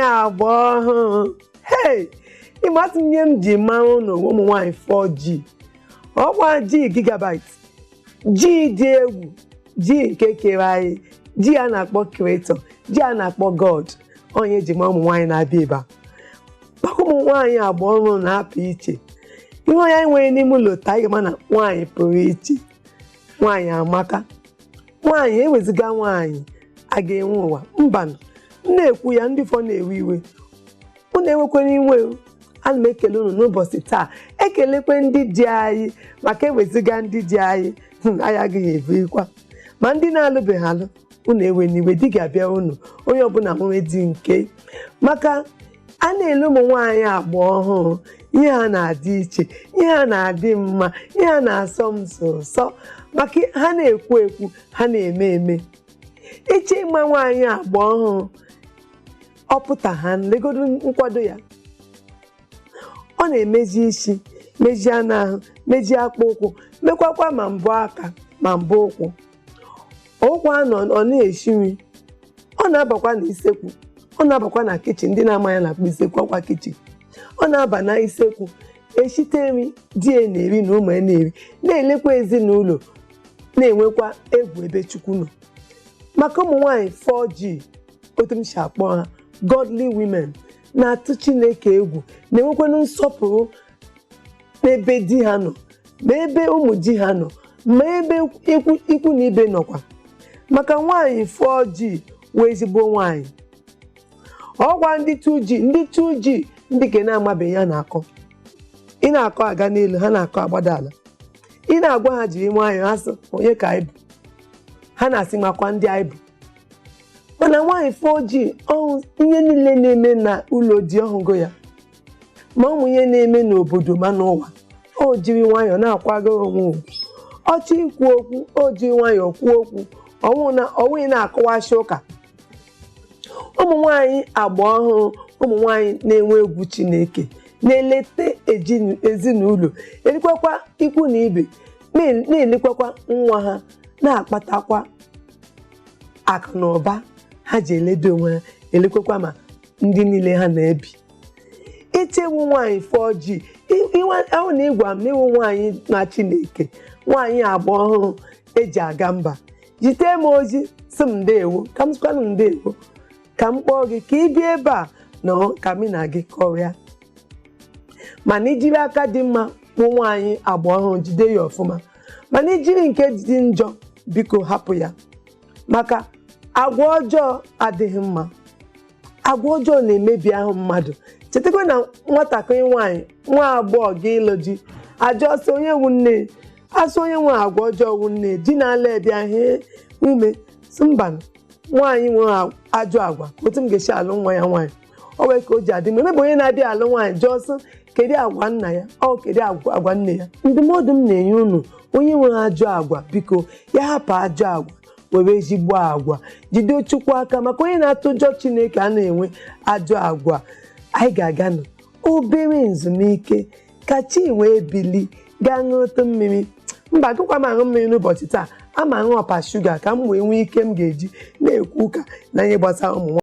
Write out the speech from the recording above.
agba ọhụrụ. Hey, ịmatụ ihe m ji mara ụnụ ụmụ nwaanyị 4G. Ọkwa G gigabyte, G dị egwu, G nke kere anyị, G a na-akpọ creator, G a na-akpọ God. Onye ji ma ụmụ nwaanyị na-abịa ebe a. Maka ụmụ nwaanyị agba ọhụrụ na-apụ iche. Ihe onye anyị nwere n'ime ụlọ taa ịga na nwaanyị pụrụ iche. Nwaanyị amaka. Nwaanyị eweziga nwaanyị a ga-enwe ụwa. Mbanụ, m na-ekwu ya ndị fọ na-ewe iwe. Unu enwekwara iwe. Ana m ekele unu n'ụbọchị taa. Ekelekwe ndị di anyị maka eweziga ndị di anyị anyị agaghị evirikwa. Ma ndị na-alụbeghị alụ, unu ewe n'iwe, di ga-abịa unu. Onye ọbụla nwere di nke. Maka a na-ele ụmụ nwaanyị agba ọhụrụ, ihe ha na-adị iche, ihe ha na-adị mma, ihe ha na-asọ m sọ maka ha na-ekwu ekwu, ha na-eme eme. Iche ịma nwaanyị agba ọhụrụ, ọ pụta ha legodo nkwado ya. Ọ na-emezi isi, mejie anụ ahụ, mejie akpụ ụkwụ, mekwakwa ma mbọ aka ma mbọ ụkwụ. Ụkwụ anọ ọ na-esi nri, ọ na-abakwa n'isekwu, ọ na-abakwa na kichin. Ndị na-ama ya na-akpọ isekwu ọkwa kichin. Ọ na-aba na isekwu eshite nri di na-eri na ụmụ na-eri, na-elekwa ezinụlọ, na-enwekwa egwu ebe Chukwu nọ. Maka ụmụ nwaanyị 4G, otu m si akpọ ha, godly women, na-atụ Chineke egwu, na-enwekwanụ nsọpụrụ n'ebe di ha nọ, ma ebe ụmụ di ha nọ, ma ebe ikwu na ibe nọkwa. Maka nwaanyị 4G wee ezigbo nwaanyị. Ọgwa ndị 2G ndị ke na-amabeghị ya na-akọ. Ị na-akọ aga n'elu, ha na-akọ agbada ala. Ị na-agwa ha jiri nwayọọ, ha sị onye ka anyị bụ. Ha na-asị makwa ndị anyị bụ. Mana nwaanyị 4G ọhụ ihe niile na-eme na ụlọ di ọhụgo ya, ma ụmụ ihe na-eme n'obodo ma n'ụwa, o jiri nwayọọ na-akwago onwe ugwu. Ọchị ikwu okwu, o jiri nwayọọ kwuo okwu, ọnwụghị na-akọwashi ụka. Ụmụ nwaanyị agba ọhụrụ, ụmụ nwaanyị na-enwe egwu Chineke, na-eleta ezinụlọ, elikwakwa ikwu na ibe, na-elekwakwa nwa ha, na-akpatakwa akụ na ụba ha ji eledo onwe ha, elekwakwa ma ndị niile ha na-ebi. Ichewu nwaanyị 4G, ahụ na ịgwa m n'iwu nwaanyị na Chineke, nwaanyị agba ọhụrụ eji aga mba. Jite m ozi sị m ndeewo, ka m sịkwanụ ndeewo, ka m kpọọ gị ka ị bịa ebe a na ka mụ na gị kọrịa. Mana ijiri aka dị mma kpụ nwaanyị agba ọhụrụ, jide ya ọfụma. Mana ijiri nke dị njọ, biko hapụ ya. Maka agwa ọjọọ adịghị mma. Agwa ọjọọ na-emebi ahụ mmadụ. Chetakwa na nwatakịrị nwaanyị, nwa agbọghọ gị ịlụ di, ajọ ọsọ onye wu nne, asọ onye nwe agwa ọjọọ wu nne, di na-ala ebịa hie ume sị mbanụ, nwaanyị nwere ajọ agwa, otu m ga-esi alụ nwa ya nwaanyị. Ọ wee ka o ji adị mma. Emebe onye na-abịa alụ nwaanyị jụọ sị kedu agwa nna ya, ọ kedu agwa nne ya. Ndụmọdụ m na-enye unu, onye nwere ajọ agwa, biko ya hapụ ajọ agwa, were ezigbo agwa, jide Chukwu aka. Maka onye na-atụjọ Chineke a na-enwe ajọ agwa. Anyị ga-aga nụ obere nzumike ka chi wee bili gaa ṅụtụ mmiri. Mba, agụkwa m aṅụ mmiri n'ụbọchị taa, ama aṅụ ọpa shuga ka m wee nwee ike m ga-eji na-ekwu ụka na ihe gbasara ụmụ nwaanyị.